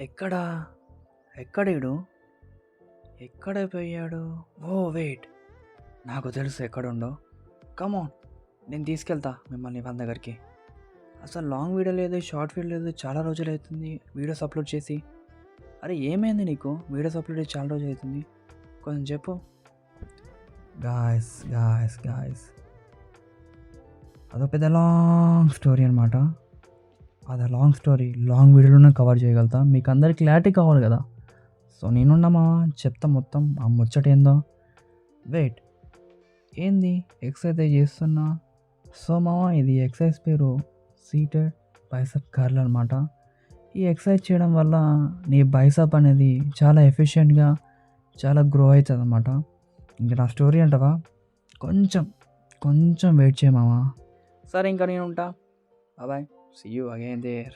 ఎక్కడా? ఎక్కడీడు? ఎక్కడైపోయాడు? ఓహ్! వెయిట్. నాకు తెలుసు ఎక్కడుండో. కమాన్. నేను తీసుకెళ్తా మిమ్మల్ని వాళ్ళ దగ్గరికి. అసలు లాంగ్ వీడియో లేదు, షార్ట్ వీడియో లేదు. చాలా రోజులైతుంది వీడియోస్ అప్లోడ్ చేసి. అరే ఏమైంది నీకు? వీడియోస్ అప్లోడ్ చేసి చాలా రోజులైతుంది. కొంచెం చెప్పు. గాయ్స్ అదో పెద్ద లాంగ్ స్టోరీ అనమాట. అది లాంగ్ స్టోరీ లాంగ్ వీడియోలోనే కవర్ చేయగలుగుతా. మీకు అందరికి క్లారిటీ కావాలి కదా. సో నేనున్నామా చెప్తా మొత్తం ఆ ముచ్చట ఏందో. వెయిట్, ఏంది ఎక్సర్సైజ్ చేస్తున్నా? సో మామ ఇది ఎక్సర్సైజ్ పేరు సీటెడ్ బైసప్ కర్ల్ అనమాట. ఈ ఎక్సర్సైజ్ చేయడం వల్ల నీ బైసప్ అనేది చాలా ఎఫిషియెంట్గా చాలా గ్రో అవుతుంది అనమాట. ఇంకా నా స్టోరీ అంటావా? కొంచెం వెయిట్ చేయమావా. సరే ఇంకా నేను ఉంటా. Bye. See you again there.